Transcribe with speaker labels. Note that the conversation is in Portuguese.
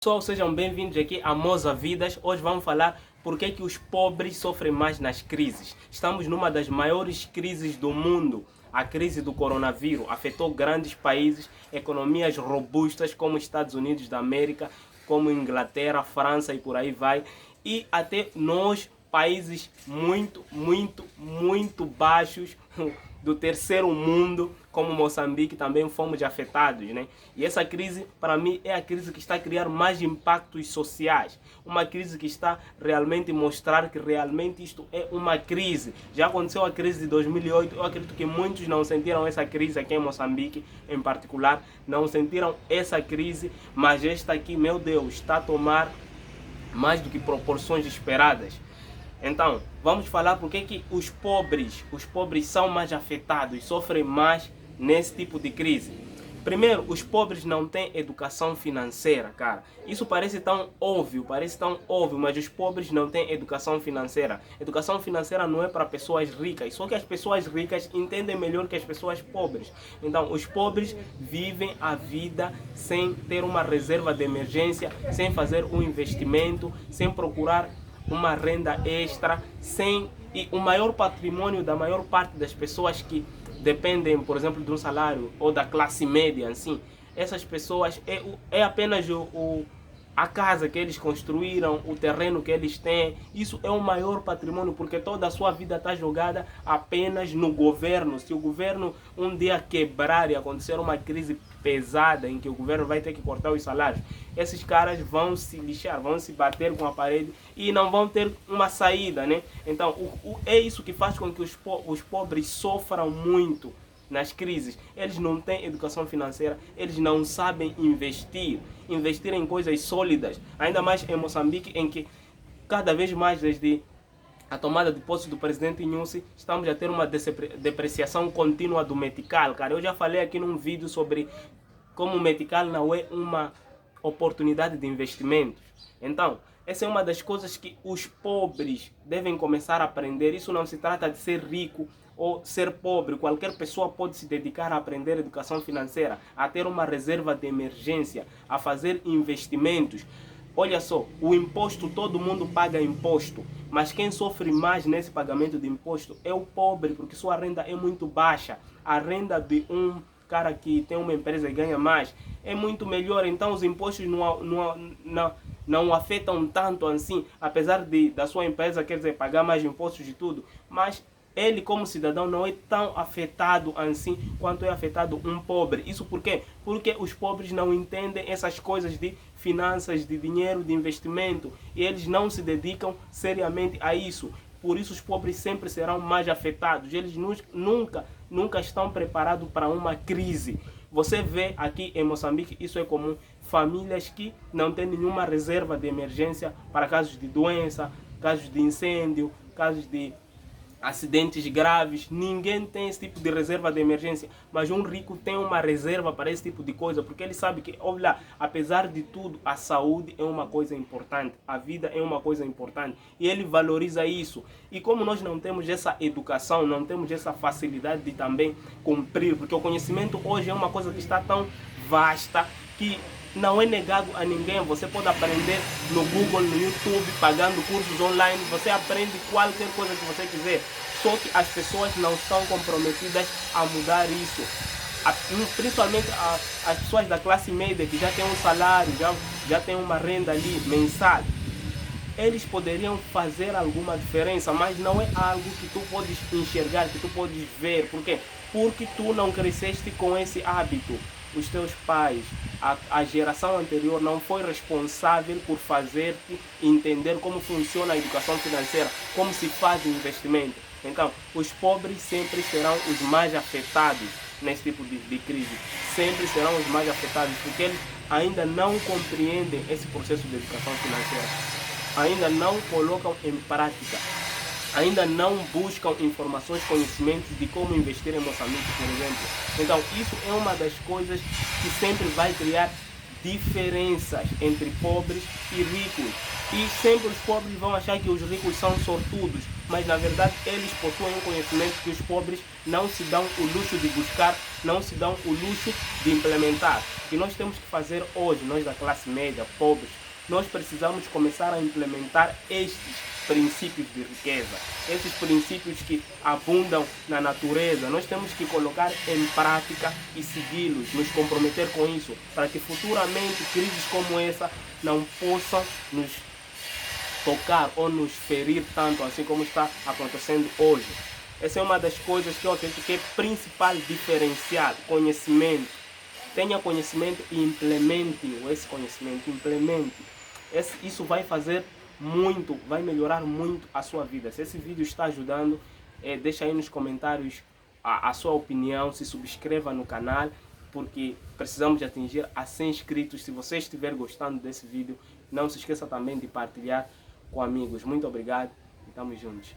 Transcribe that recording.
Speaker 1: Pessoal, sejam bem-vindos aqui a Moza Vidas. Hoje vamos falar por que os pobres sofrem mais nas crises. Estamos numa das maiores crises do mundo. A crise do coronavírus afetou grandes países, economias robustas como Estados Unidos da América, como Inglaterra, França e por aí vai. E até nós, países muito baixos do terceiro mundo, como Moçambique, também fomos afetados, né? E essa crise, para mim, é a crise que está a criar mais impactos sociais. Uma crise que está realmente mostrar que realmente isto é uma crise. Já aconteceu a crise de 2008, eu acredito que muitos não sentiram essa crise aqui em Moçambique, em particular, não sentiram essa crise, mas esta aqui, meu Deus, está a tomar mais do que proporções esperadas. Então, vamos falar por que os pobres são mais afetados, sofrem mais nesse tipo de crise. Primeiro, os pobres não têm educação financeira, cara. Isso parece tão óbvio, mas os pobres não têm educação financeira. Educação financeira não é para pessoas ricas, só que as pessoas ricas entendem melhor que as pessoas pobres. Então, os pobres vivem a vida sem ter uma reserva de emergência, sem fazer um investimento, sem procurar uma renda extra, e o maior patrimônio da maior parte das pessoas que dependem, por exemplo, de um salário ou da classe média, assim, essas pessoas é apenas a casa que eles construíram, o terreno que eles têm. Isso é o maior patrimônio, porque toda a sua vida está jogada apenas no governo. Se o governo um dia quebrar e acontecer uma crise pesada em que o governo vai ter que cortar os salários, esses caras vão se lixar, vão se bater com a parede e não vão ter uma saída, né? Então, é isso que faz com que os pobres sofram muito nas crises. Eles não têm educação financeira, eles não sabem investir em coisas sólidas, ainda mais em Moçambique, em que cada vez mais, desde a tomada de posse do presidente Nyusi, estamos a ter uma depreciação contínua do metical, cara. Eu já falei aqui num vídeo sobre como o metical não é uma oportunidade de investimento. Então, essa é uma das coisas que os pobres devem começar a aprender. Isso não se trata de ser rico ou ser pobre. Qualquer pessoa pode se dedicar a aprender educação financeira, a ter uma reserva de emergência, a fazer investimentos. Olha só, o imposto, todo mundo paga imposto, mas quem sofre mais nesse pagamento de imposto é o pobre, porque sua renda é muito baixa. A renda de um cara que tem uma empresa e ganha mais é muito melhor, então os impostos não afetam tanto assim, apesar da sua empresa, quer dizer, pagar mais impostos e tudo, mas ele como cidadão não é tão afetado assim quanto é afetado um pobre. Isso por quê? Porque os pobres não entendem essas coisas de finanças, de dinheiro, de investimento, e eles não se dedicam seriamente a isso. Por isso os pobres sempre serão mais afetados. Eles nunca estão preparados para uma crise. Você vê aqui em Moçambique, isso é comum, famílias que não têm nenhuma reserva de emergência para casos de doença, casos de incêndio, casos de acidentes graves. Ninguém tem esse tipo de reserva de emergência, mas um rico tem uma reserva para esse tipo de coisa, porque ele sabe que, olha, apesar de tudo, a saúde é uma coisa importante, a vida é uma coisa importante, e ele valoriza isso. E como nós não temos essa educação, não temos essa facilidade de também cumprir, porque o conhecimento hoje é uma coisa que está tão vasta que não é negado a ninguém. Você pode aprender no Google, no YouTube, pagando cursos online. Você aprende qualquer coisa que você quiser. Só que as pessoas não estão comprometidas a mudar isso. Principalmente as pessoas da classe média, que já têm um salário, já têm uma renda ali mensal. Eles poderiam fazer alguma diferença, mas não é algo que tu podes enxergar, que tu podes ver. Por quê? Porque tu não cresceste com esse hábito. Os teus pais, a geração anterior não foi responsável por fazer-te entender como funciona a educação financeira, como se faz o investimento. Então, os pobres sempre serão os mais afetados nesse tipo de crise. Sempre serão os mais afetados, porque eles ainda não compreendem esse processo de educação financeira. Ainda não colocam em prática. Ainda não buscam informações, conhecimentos de como investir em Moçambique, por exemplo. Então, isso é uma das coisas que sempre vai criar diferenças entre pobres e ricos. E sempre os pobres vão achar que os ricos são sortudos, mas na verdade eles possuem um conhecimento que os pobres não se dão o luxo de buscar, não se dão o luxo de implementar. E nós temos que fazer hoje, nós da classe média, pobres, nós precisamos começar a implementar estes princípios de riqueza, esses princípios que abundam na natureza. Nós temos que colocar em prática e segui-los, nos comprometer com isso, para que futuramente crises como essa não possam nos tocar ou nos ferir tanto, assim como está acontecendo hoje. Essa é uma das coisas que eu acredito que é principal diferencial: conhecimento. Tenha conhecimento e implemente esse conhecimento, implemente. Isso vai fazer muito, vai melhorar muito a sua vida. Se esse vídeo está ajudando, deixa aí nos comentários a sua opinião, se subscreva no canal, porque precisamos de atingir a 100 inscritos. Se você estiver gostando desse vídeo, não se esqueça também de partilhar com amigos. Muito obrigado e estamos juntos.